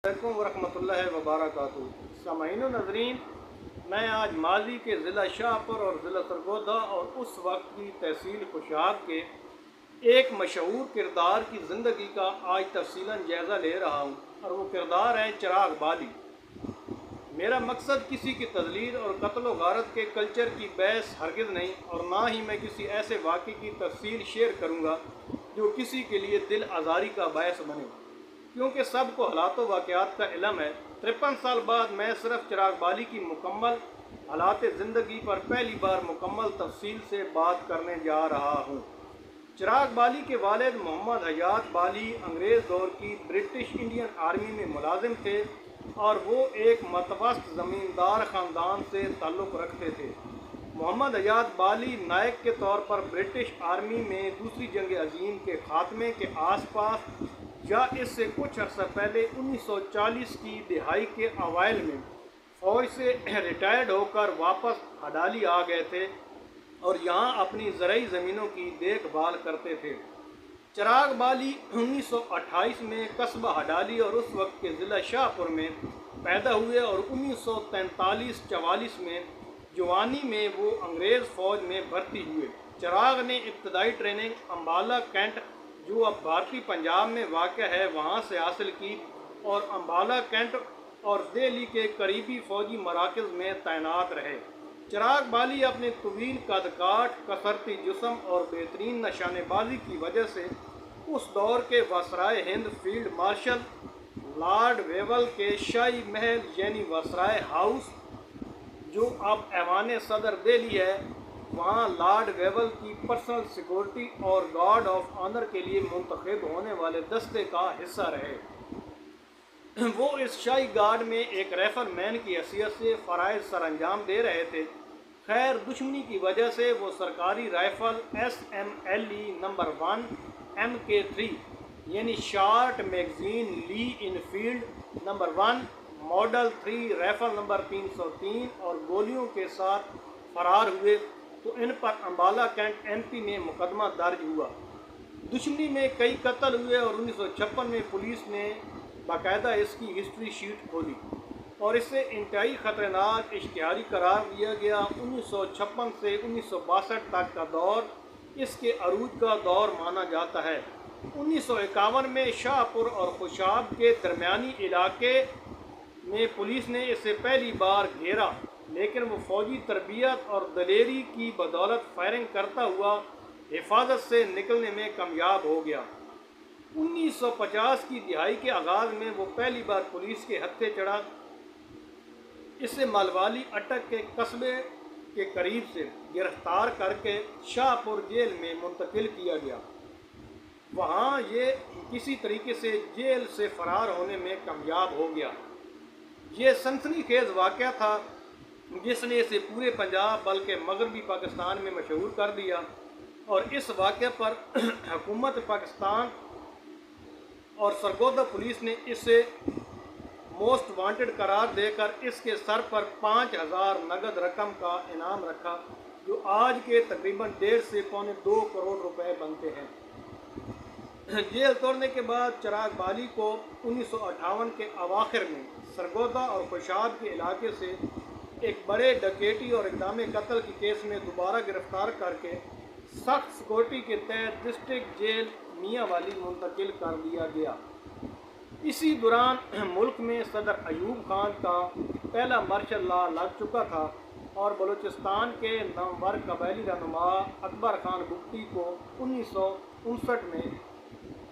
अलैकुम वरहमतुल्लाहि वबरकातुहू। सामईन नज़रीन, मैं आज माजी के ज़िला शाहपुर और ज़िला सरगोदा और उस वक्त की तहसील खुशाब के एक मशहूर किरदार की ज़िंदगी का आज तफसीलन जायज़ा ले रहा हूँ और वो किरदार है चिराग बाली। मेरा मकसद किसी की तजलील और कत्ल व गारत के कल्चर की बहस हरगिज़ नहीं, और ना ही मैं किसी ऐसे वाक़े की तफसील शेयर करूँगा जो किसी के लिए दिल आज़ारी का बायस बने, क्योंकि सबको हालात व वाक़यात का इल्म है। 53 साल बाद मैं सिर्फ चिराग बाली की मुकम्मल हालात ज़िंदगी पर पहली बार मुकम्मल तफसील से बात करने जा रहा हूँ। चिराग बाली के वालिद मोहम्मद हयात बाली अंग्रेज़ दौर की ब्रिटिश इंडियन आर्मी में मुलाजिम थे और वो एक मतवस्त ज़मींदार ख़ानदान से ताल्लुक़ रखते थे। मोहम्मद हयात बाली नायक के तौर पर ब्रिटिश आर्मी में दूसरी जंग अज़ीम के ख़ात्मे के आसपास या इससे कुछ अर्सा पहले 1940 की दिहाई के अवाइल में फ़ौज से रिटायर्ड होकर वापस हडाली आ गए थे और यहाँ अपनी ज़रई ज़मीनों की देखभाल करते थे। चिराग बाली 1928 में कस्बा हडाली और उस वक्त के ज़िला शाहपुर में पैदा हुए और 1943-44 में जवानी में वो अंग्रेज़ फ़ौज में भर्ती हुए। चिराग ने इब्तदाई ट्रेनिंग अम्बाला कैंट, जो अब भारतीय पंजाब में वाक़ है, वहाँ से हासिल की और अम्बाला कैंट और दिल्ली के करीबी फ़ौजी मराकज़ में तैनात रहे। चिराग बाली अपने तवील कद-काठ, कसरती जिस्म और बेहतरीन निशानेबाजी की वजह से उस दौर के वसराए हिंद फील्ड मार्शल लॉर्ड वेवल के शाही महल यानी वसराए हाउस, जो अब ऐवान सदर दिल्ली है, वहाँ लॉर्ड वेवल की पर्सनल सिक्योरिटी और गार्ड ऑफ ऑनर के लिए मुंतखब होने वाले दस्ते का हिस्सा रहे। वो इस शाही गार्ड में एक राइफल मैन की हैसियत से फ़राइज़ सर अंजाम दे रहे थे। खैर, दुश्मनी की वजह से वो सरकारी राइफ़ल SMLE नंबर 1 MK3 यानी short magazine Lee Enfield number 1 model 3 rifle number 303 और गोलियों के साथ फ़रार हुए, तो इन पर अम्बाला कैंट MP में मुकदमा दर्ज हुआ। दुश्मनी में कई कत्ल हुए और 1956 में पुलिस ने बाकायदा इसकी हिस्ट्री शीट खोली और इसे इंतहाई ख़तरनाक इश्तिहारी करार दिया गया। 1956 से 1962 तक का दौर इसके अरूज का दौर माना जाता है। 1951 में शाहपुर और खुशाब के दरमियानी इलाके में पुलिस ने इसे पहली बार घेरा, लेकिन वो फ़ौजी तरबियत और दलेरी की बदौलत फायरिंग करता हुआ हिफाजत से निकलने में कामयाब हो गया। 1950 की दिहाई के आगाज़ में वो पहली बार पुलिस के हत्थे चढ़ा। इसे मालवाली अटक के कस्बे के करीब से गिरफ्तार करके शाहपुर जेल में मुंतकिल किया गया। वहाँ ये किसी तरीके से जेल से फ़रार होने में कामयाब हो गया। ये सनसनीखेज़ वाक़या था जिसने इसे पूरे पंजाब बल्कि मगरबी पाकिस्तान में मशहूर कर दिया, और इस वाक़े पर हुकूमत पाकिस्तान और सरगोदा पुलिस ने इसे मोस्ट वांटेड करार देकर इसके सर पर 5000 नगद रकम का इनाम रखा, जो आज के तकरीबन 1.5 से पौने 2 करोड़ रुपए बनते हैं। जेल तोड़ने के बाद चिराग बाली को 1958 के अवाखिर में सरगोदा और खुशाब के इलाके से एक बड़े डकैती और इक़दाम कत्ल के केस में दोबारा गिरफ्तार करके सख्त सिक्योरिटी के तहत डिस्ट्रिक्ट जेल मियांवाली मुंतकिल कर दिया गया। इसी दौरान मुल्क में सदर अयूब खान का पहला मार्शल लॉ लग चुका था और बलूचिस्तान के नामवर कबायली रहनुमा अकबर खान बुगटी को 1959 में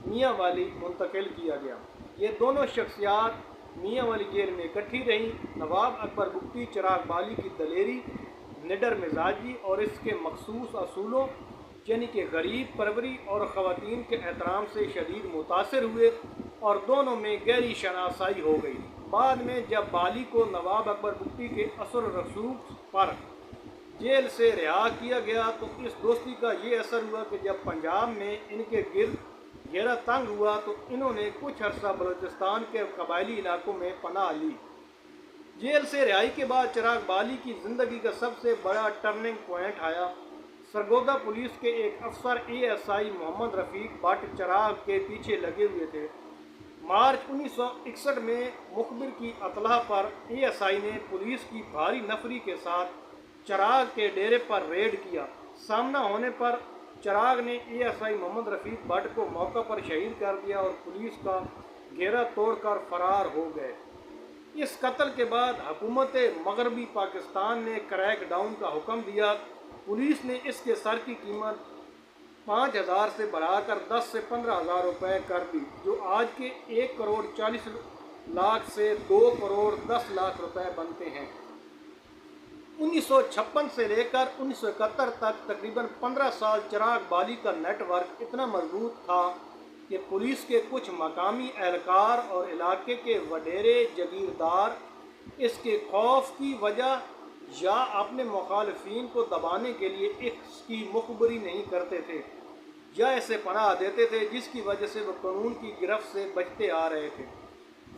मियांवाली मुंतकिल किया गया। ये दोनों शख्सियात मियांवाली जेल में इकट्ठी रहीं। नवाब अकबर बुगटी चिराग बाली की दलेरी, निडर मिजाजी और इसके मखसूस असूलों यानी कि गरीब परवरी और ख़वातीन के एहतराम से शदीद मुतासिर हुए और दोनों में गहरी शनासाई हो गई। बाद में जब बाली को नवाब अकबर बुगटी के असर रसूख पर जेल से रिहा किया गया, तो इस दोस्ती का ये असर हुआ कि जब पंजाब में इनके गिर्द घेरा तंग हुआ तो इन्होंने कुछ अर्सा बलूचिस्तान के कबायली इलाकों में पनाह ली। जेल से रिहाई के बाद चिराग बाली की ज़िंदगी का सबसे बड़ा टर्निंग पॉइंट आया। सरगोदा पुलिस के एक अफसर ASI मोहम्मद रफ़ीक भट्ट चिराग के पीछे लगे हुए थे। मार्च 1961 में मुखबिर की अतला पर एएसआई ने पुलिस की भारी नफरी के साथ चिराग के डेरे पर रेड किया। सामना होने पर चिराग ने एएसआई मोहम्मद रफीक भट्ट को मौका पर शहीद कर दिया और पुलिस का घेरा तोड़कर फरार हो गए। इस कत्ल के बाद हुकूमत मगरबी पाकिस्तान ने क्रैक डाउन का हुक्म दिया। पुलिस ने इसके सर की कीमत 5,000 से बढ़ाकर 10 से 15,000 रुपये कर दी, जो आज के 1 करोड़ 40 लाख से 2 करोड़ 10 लाख रुपए बनते हैं। 1956 से लेकर 1971 तक तकरीबन 15 साल चिराग बाली का नेटवर्क इतना मजबूत था कि पुलिस के कुछ मकामी एहलकार और इलाके के वडेरे जागीरदार इसके खौफ की वजह या अपने मुखालफिन को दबाने के लिए इसकी मुखबरी नहीं करते थे या इसे पनाह देते थे, जिसकी वजह से वह कानून की गिरफ्त से बचते आ रहे थे।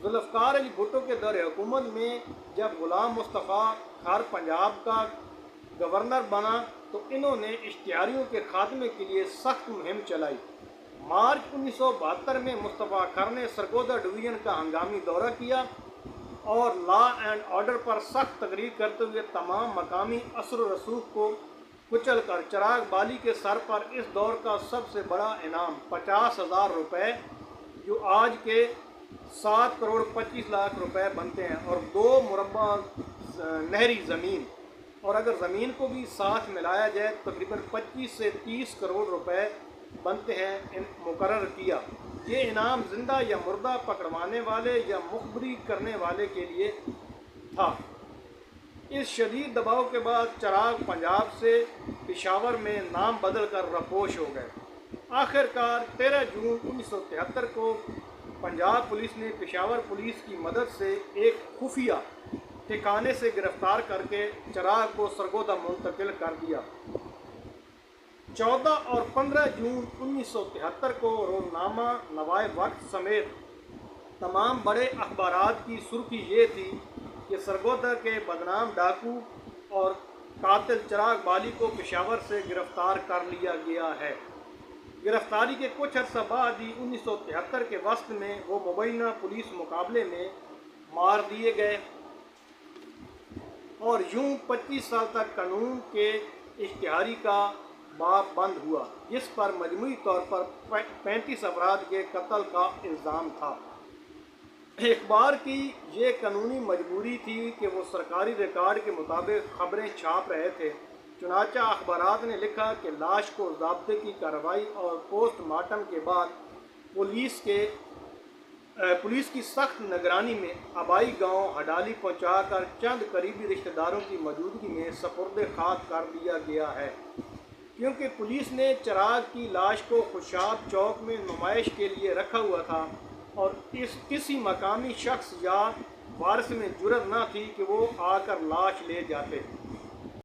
जुल्फ़िकार अली भुट्टो के दौर हुकूमत में जब गुलाम मुस्तफ़ा खार पंजाब का गवर्नर बना तो इन्होंने इश्तिहारियों के खात्मे के लिए सख्त मुहिम चलाई। मार्च 1972 में मुस्तफ़ा खार ने सरगोदा डिवीज़न का हंगामी दौरा किया और लॉ एंड ऑर्डर पर सख्त तकरीर करते हुए तमाम मकामी असर रसूख को कुचल कर चिराग बाली के सर पर इस दौर का सबसे बड़ा इनाम 50,000 रुपये, जो आज के 7 करोड़ 25 लाख रुपए बनते हैं, और 2 मुरब्बा नहरी ज़मीन, और अगर ज़मीन को भी साथ मिलाया जाए तो तकरीबन 25 से 30 करोड़ रुपए बनते हैं, मुकर्रर किया। ये इनाम जिंदा या मुर्दा पकड़वाने वाले या मुखबरी करने वाले के लिए था। इस शदीद दबाव के बाद चिराग पंजाब से पेशावर में नाम बदल कर रपोश हो गए। आखिरकार 13 जून 1973 को पंजाब पुलिस ने पेशावर पुलिस की मदद से एक खुफिया ठिकाने से गिरफ्तार करके चिराग को सरगोदा मुंतकिल कर दिया। 14 और 15 जून 1973 को रोज़नामा नवाए वक्त समेत तमाम बड़े अखबारात की सुर्खी ये थी कि सरगोदा के बदनाम डाकू और कातिल चिराग बाली को पेशावर से गिरफ्तार कर लिया गया है। गिरफ्तारी के कुछ अर्सा बाद ही 1973 के वस्त में वो मुबैना पुलिस मुकाबले में मार दिए गए और यूं 25 साल तक कानून के इश्तिहारी का बाब बंद हुआ, जिस पर मजमूई तौर पर 35 अफराद के कत्ल का इल्ज़ाम था। अखबार की ये कानूनी मजबूरी थी कि वो सरकारी रिकॉर्ड के मुताबिक खबरें छाप रहे थे। चुनाचा अखबारात ने लिखा कि लाश को ज़ाब्ते की कार्रवाई और पोस्टमार्टम के बाद पुलिस की सख्त निगरानी में आबाई गांव हडाली पहुंचाकर चंद करीबी रिश्तेदारों की मौजूदगी में सपुर्द खाक कर दिया गया है, क्योंकि पुलिस ने चिराग की लाश को खुशाब चौक में नुमाइश के लिए रखा हुआ था और किसी मकामी शख्स या वारिस में जुर्रत न थी कि वो आकर लाश ले जाते।